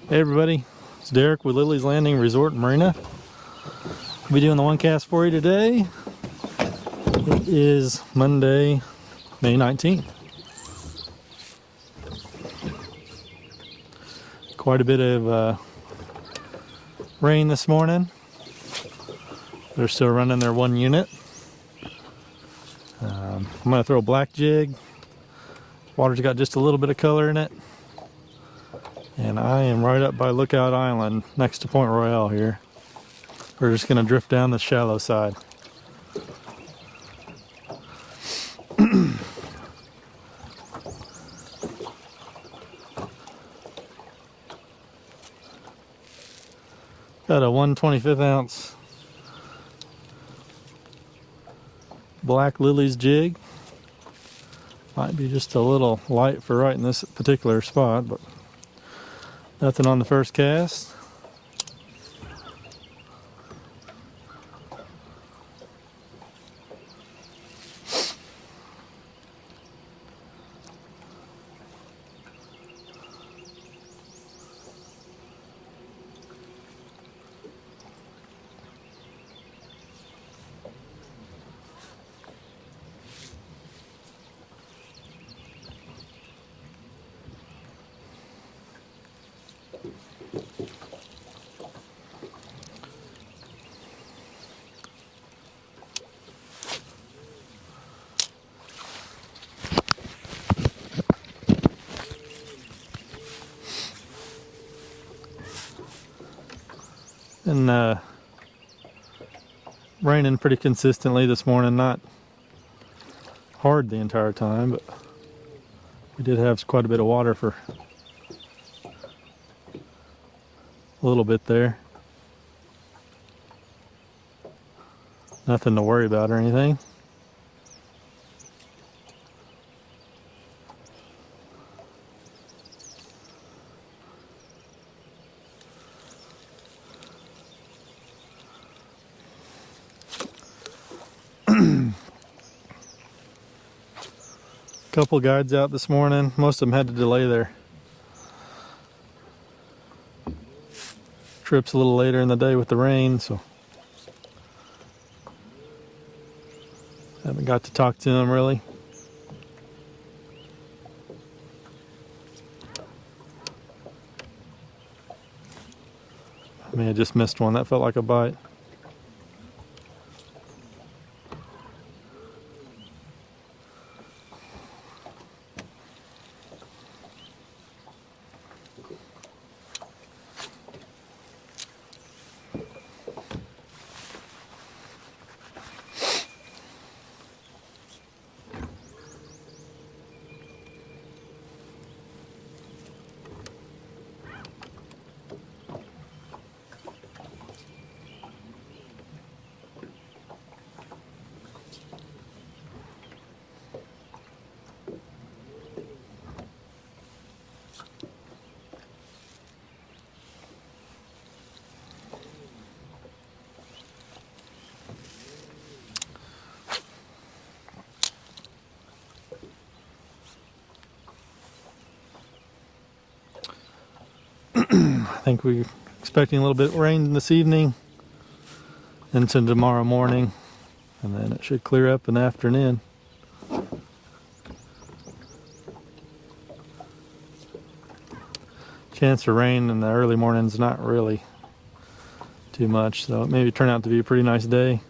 Hey everybody, it's Derek with Lilley's Landing Resort in Marina. I'll be doing the one cast for you today. It is Monday, May 19th. Quite a bit of rain this morning. They're still running their one unit. I'm going to throw a black jig. Water's got just a little bit of color in it. And I am right up by Lookout Island next to Point Royale here. We're just going to drift down the shallow side. Got a 1/25 ounce black Lilleys jig. Might be just a little light for right in this particular spot, but nothing on the first cast. And raining pretty consistently this morning, not hard the entire time, but we did have quite a bit of water for a little bit there. Nothing to worry about or anything. Couple guides out this morning. Most of them had to delay their trips a little later in the day with the rain, so haven't got to talk to them really. I mean, I just missed one. That felt like a bite. I think we're expecting a little bit of rain this evening into tomorrow morning, and then it should clear up in the afternoon. Chance for rain in the early mornings not really too much, so it may turn out to be a pretty nice day.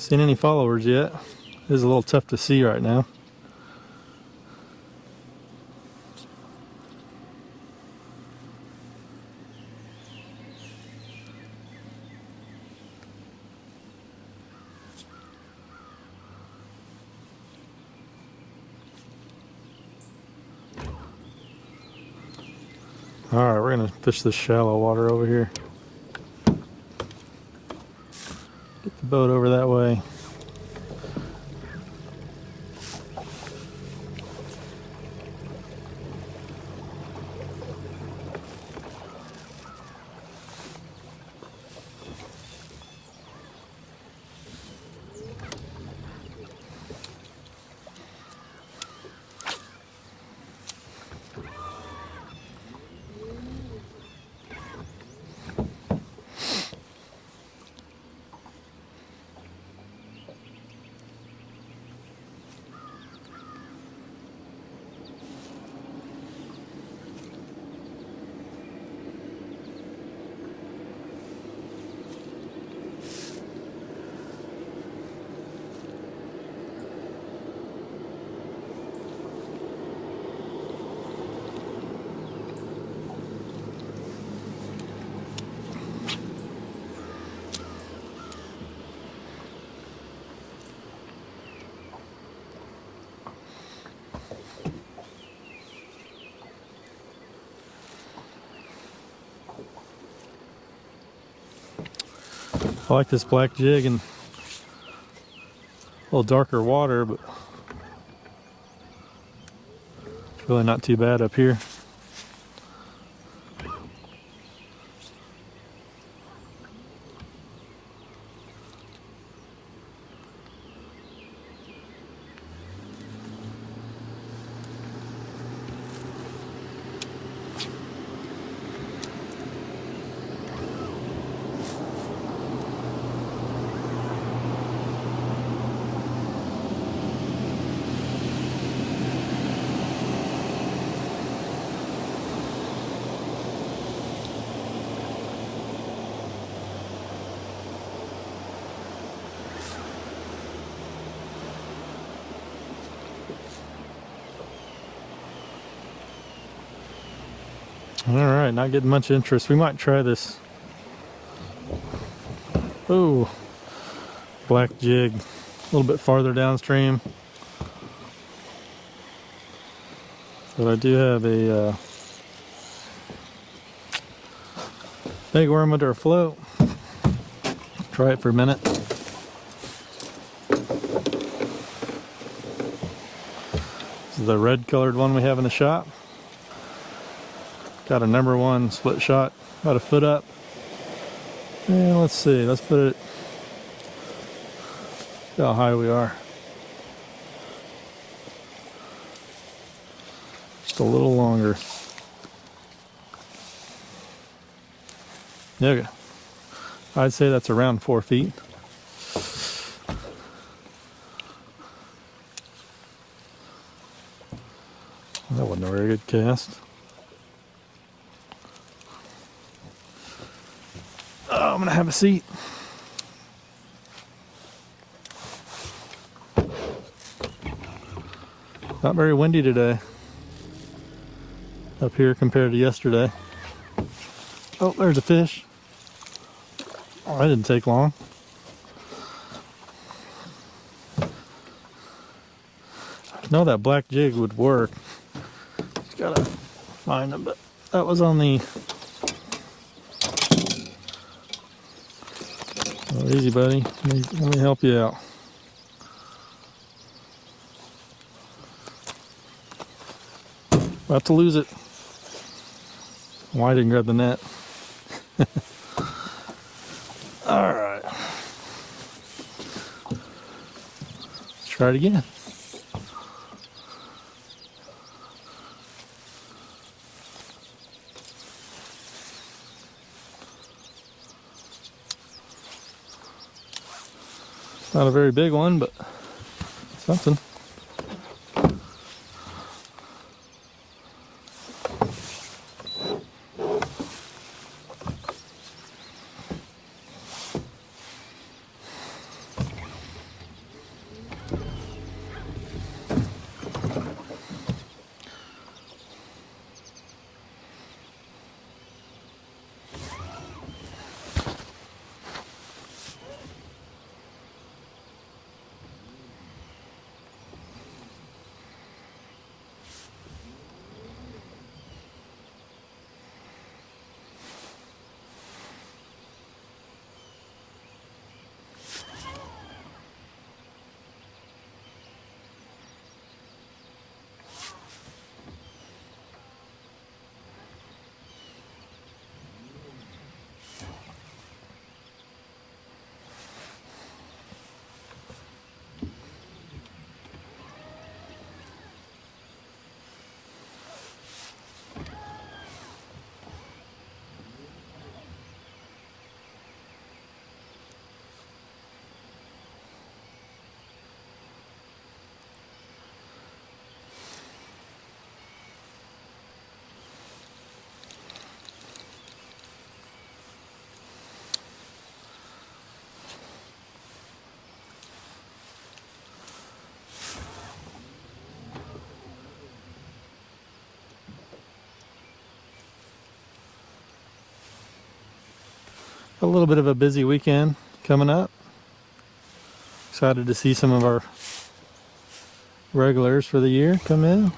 Seen any followers yet. It is a little tough to see right now. Alright, we're gonna fish this shallow water over here. Get the boat over that way. I like this black jig and a little darker water, but it's really not too bad up here. Alright, not getting much interest. We might try this. Oh, black jig. A little bit farther downstream. But I do have a big worm under a float. Try it for a minute. This is the red colored one we have in the shop. Got a number one split shot, about a foot up. And let's see, let's put it, see how high we are. Just a little longer. Okay. I'd say that's around 4 feet. That wasn't a very good cast. Oh, I'm gonna have a seat. Not very windy today up here compared to yesterday. Oh, there's a fish. Oh, that didn't take long. I know that black jig would work. Just gotta find them, but that was on the... Oh, easy, buddy. Let me help you out. About to lose it. Why didn't grab the net? All right. Let's try it again. Not a very big one, but something. A little bit of a busy weekend coming up. Excited to see some of our regulars for the year come in.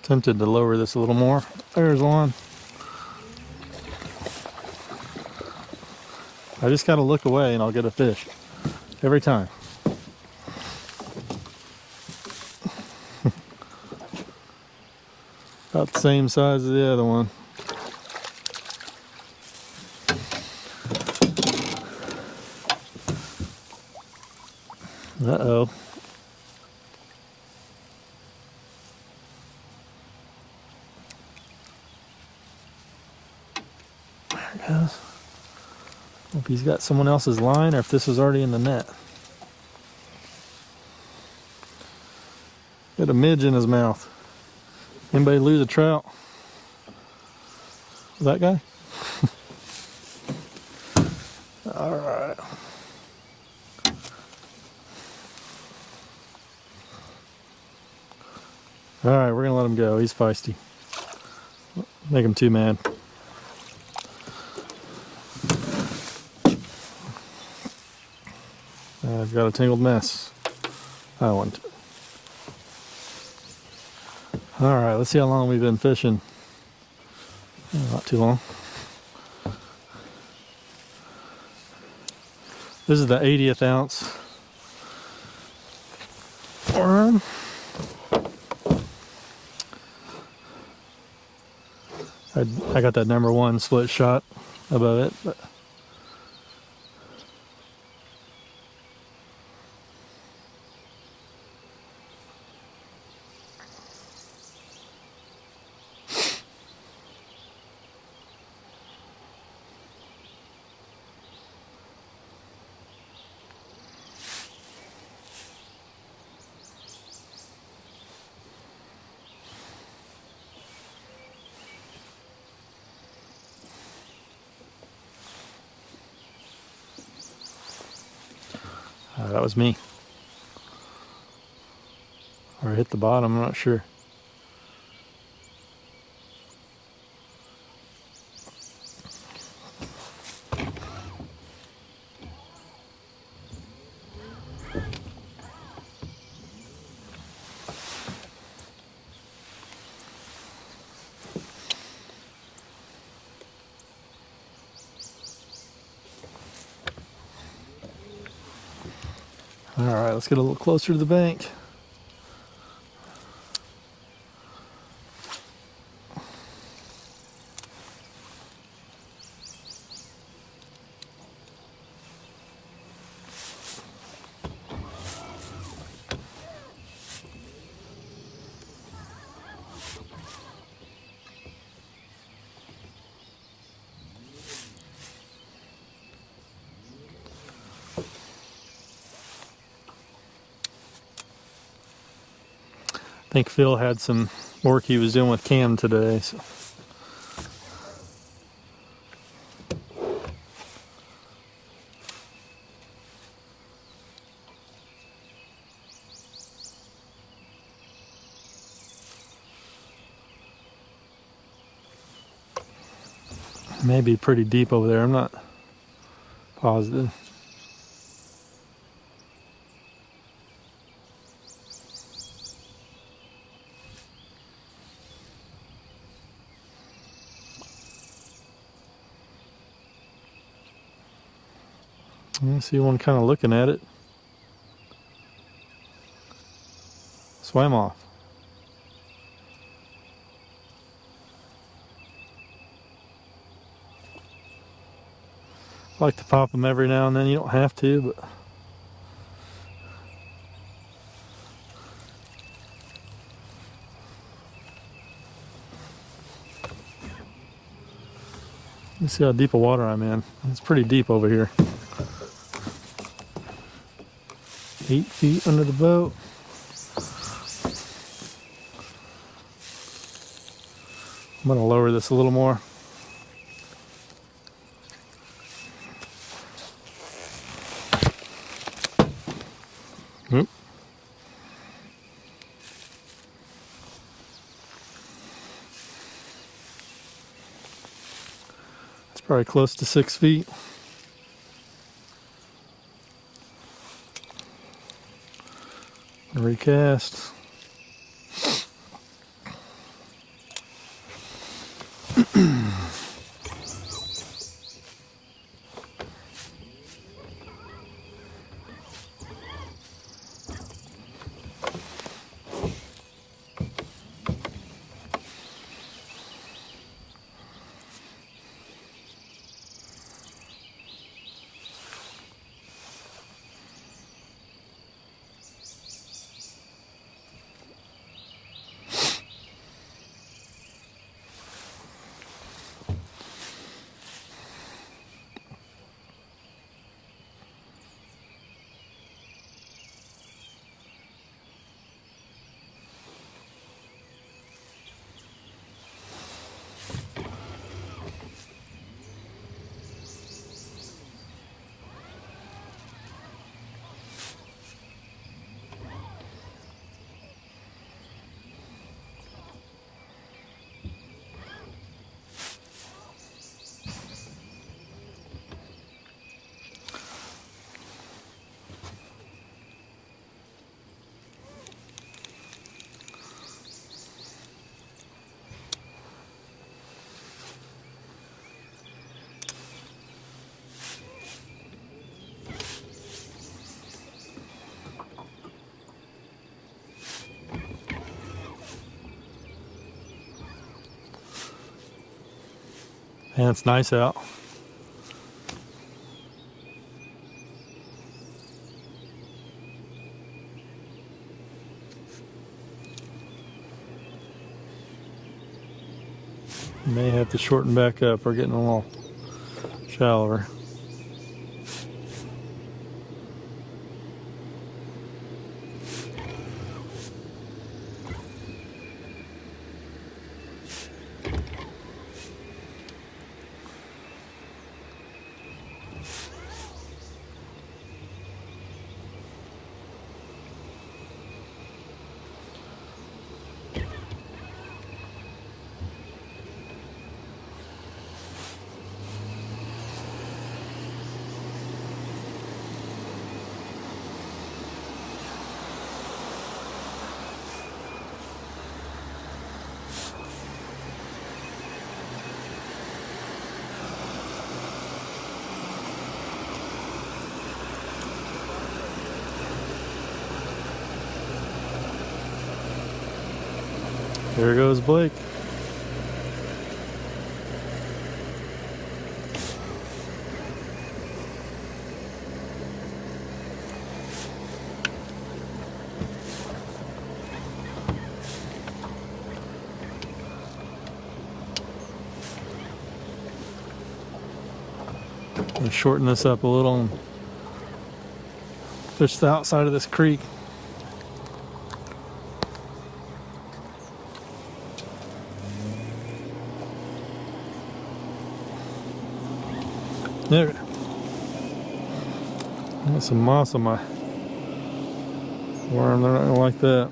Tempted to lower this a little more. There's one. I just gotta look away and I'll get a fish. Every time. About the same size as the other one. Uh-oh. There it goes. Hope he's got someone else's line or if this is already in the net. Got a midge in his mouth. Anybody lose a trout? That guy? Alright. Alright, we're gonna let him go. He's feisty. Make him too mad. I've got a tangled mess. I want to. Alright, let's see how long we've been fishing. Not too long. This is the 80th ounce worm. I got that number 1 split shot above it, but that was me. Or I hit the bottom, I'm not sure. Alright, let's get a little closer to the bank. I think Phil had some work he was doing with Cam today, so. Maybe pretty deep over there, I'm not positive. I see one kind of looking at it. Swam off. I like to pop them every now and then. You don't have to, but let's see how deep of water I'm in. It's pretty deep over here. 8 feet under the boat. I'm going to lower this a little more. Oop. It's probably close to 6 feet. Recast. And it's nice out. May have to shorten back up. We're getting a little shallower. There goes Blake. I'm going to shorten this up a little and fish the outside of this creek. There. Got some moss on my worm. They're not gonna like that.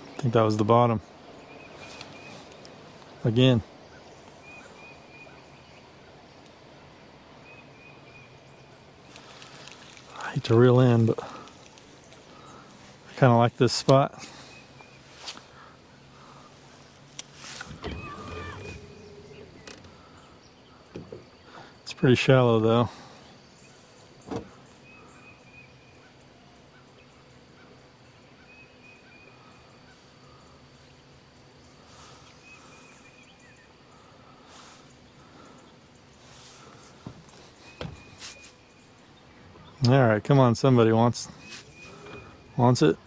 I think that was the bottom. Again. I hate to reel in, but I kind of like this spot. pretty shallow though. All right, come on, somebody wants it.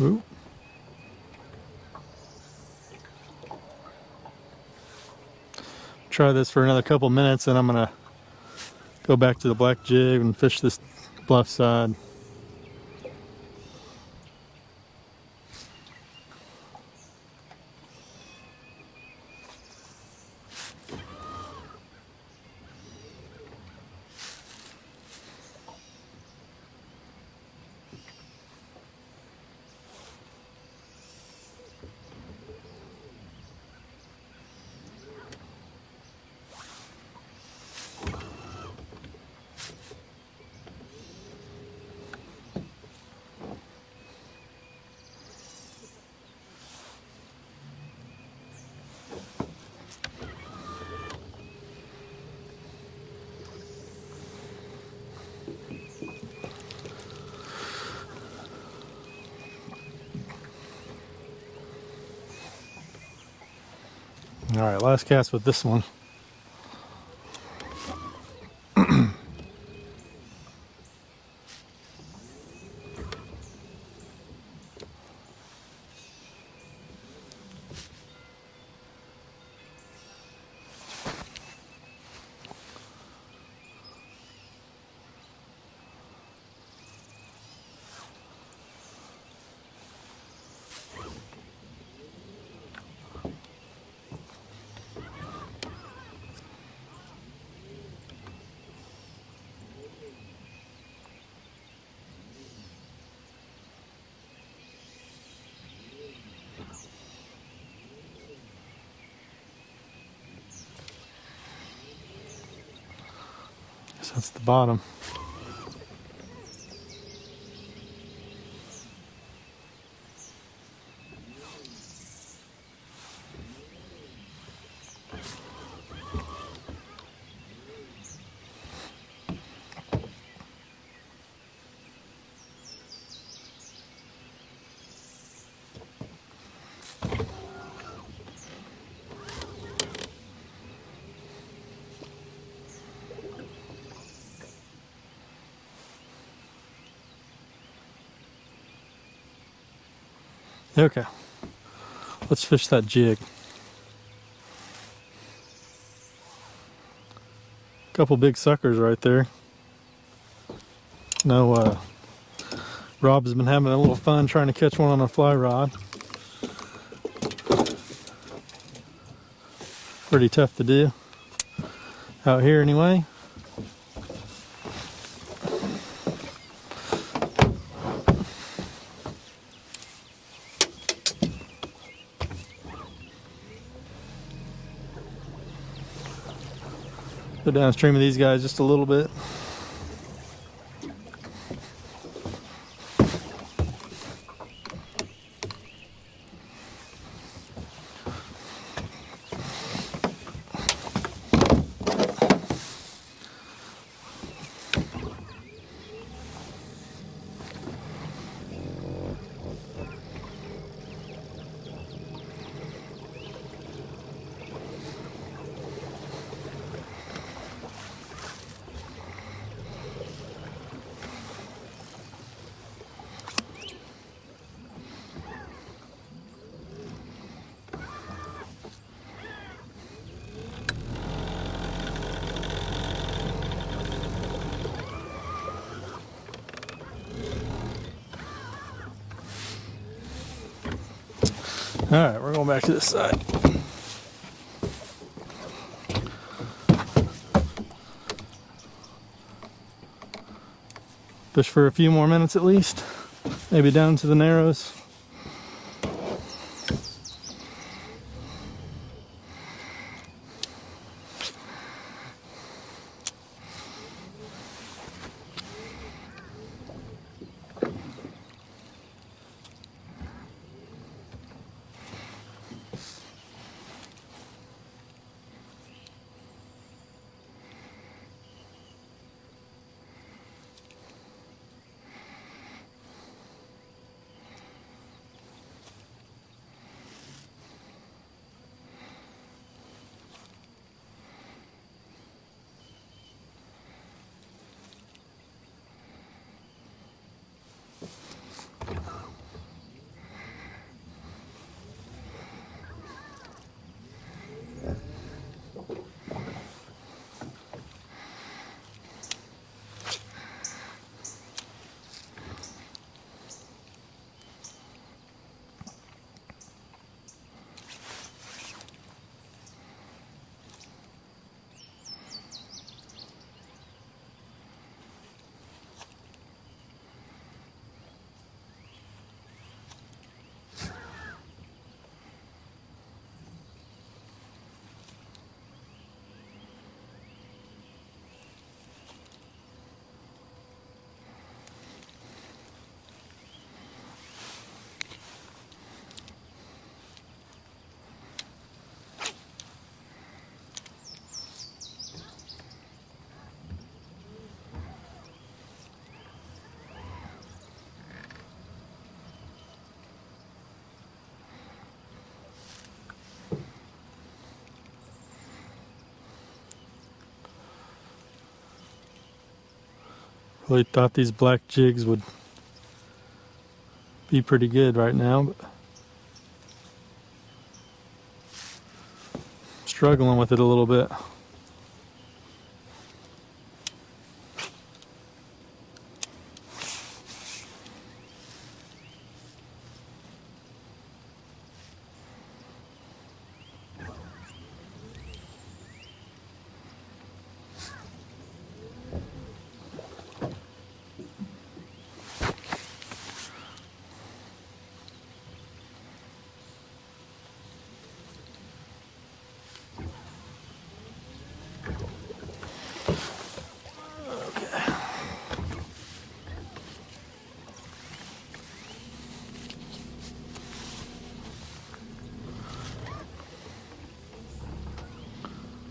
Ooh. Try this for another couple minutes, and I'm gonna go back to the black jig and fish this bluff side. All right, last cast with this one. So that's the bottom. Okay, let's fish that jig. Couple big suckers right there. No, Rob's been having a little fun trying to catch one on a fly rod. Pretty tough to do out here anyway. Go downstream of these guys just a little bit. Alright, we're going back to this side. Fish for a few more minutes at least. Maybe down to the narrows. Really thought these black jigs would be pretty good right now, but struggling with it a little bit.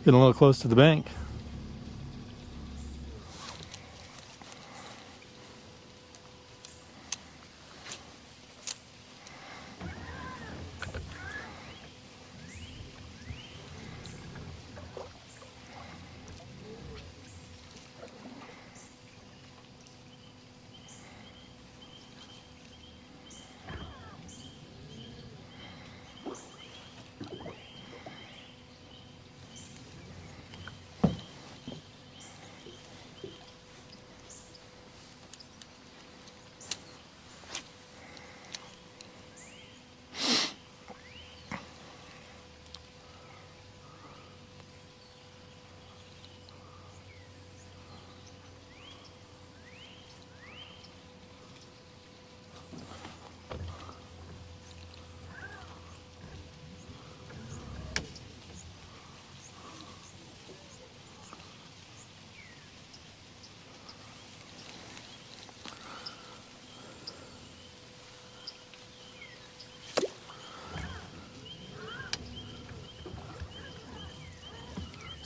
Getting a little close to the bank.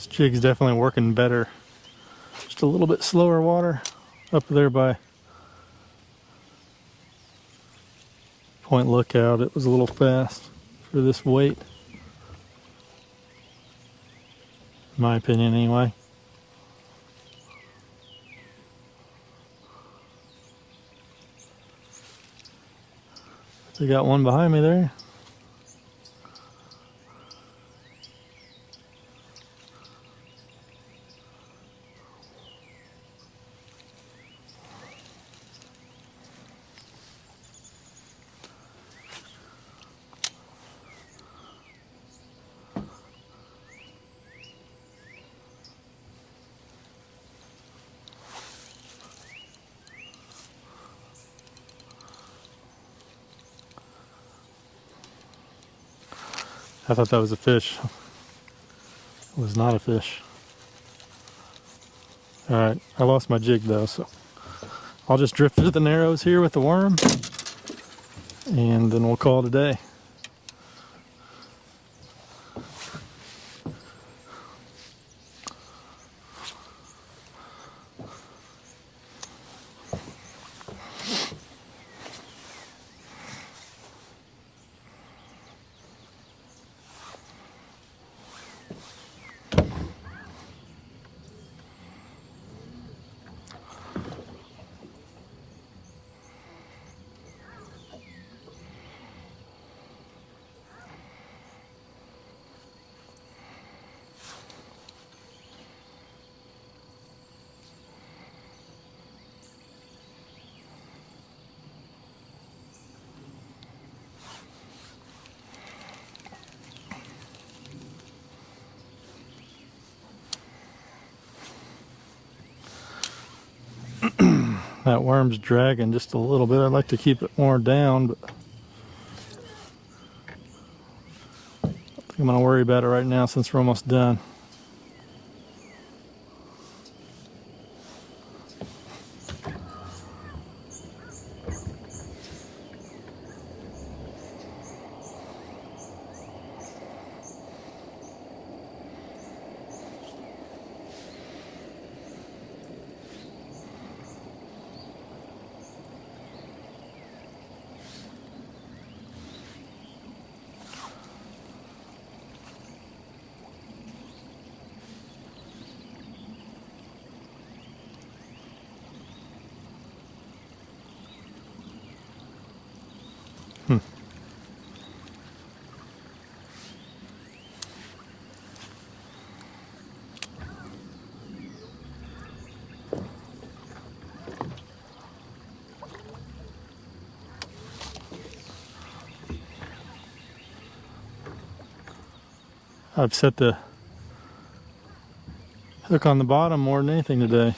This jig's definitely working better. Just a little bit slower water up there by Point Lookout. It was a little fast for this weight, in my opinion anyway. They got one behind me there. I thought that was a fish. It was not a fish. Alright, I lost my jig though, so I'll just drift into the narrows here with the worm, and then we'll call it a day. That worm's dragging just a little bit. I'd like to keep it more down, but I think I'm going to worry about it right now since we're almost done. I've set the hook on the bottom more than anything today.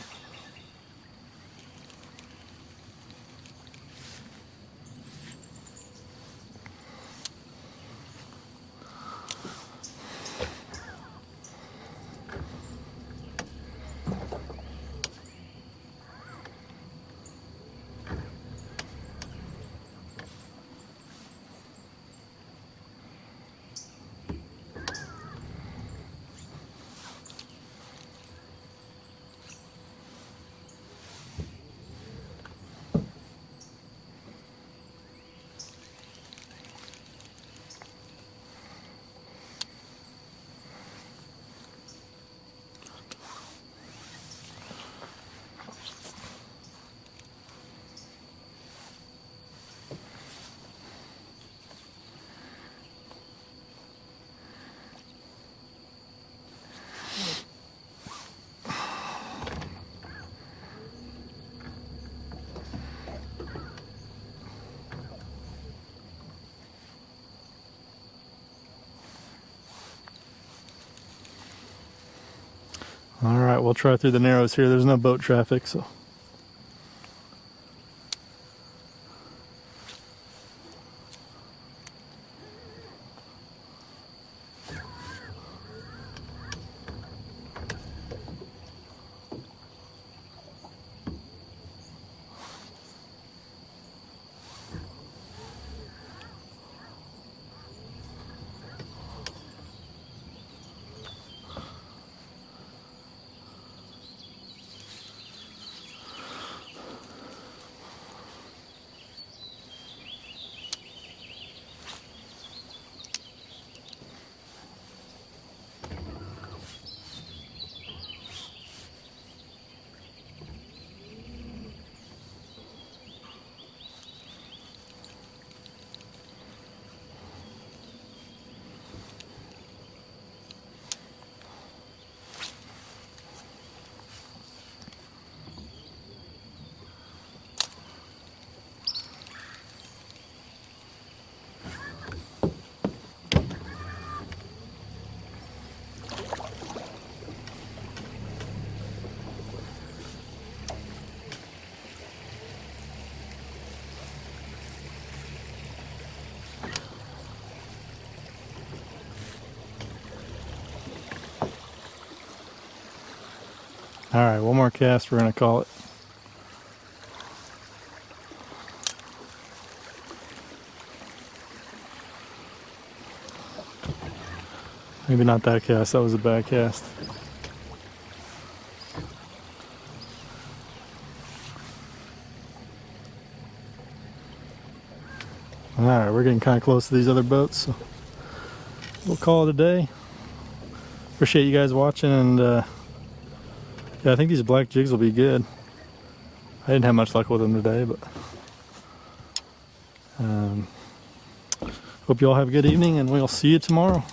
All right, we'll try through the narrows here. There's no boat traffic, so. All right, one more cast, we're gonna call it. Maybe not that cast, that was a bad cast. All right, we're getting kind of close to these other boats, so we'll call it a day. Appreciate you guys watching, and yeah, I think these black jigs will be good. I didn't have much luck with them today, but hope you all have a good evening, and we'll see you tomorrow.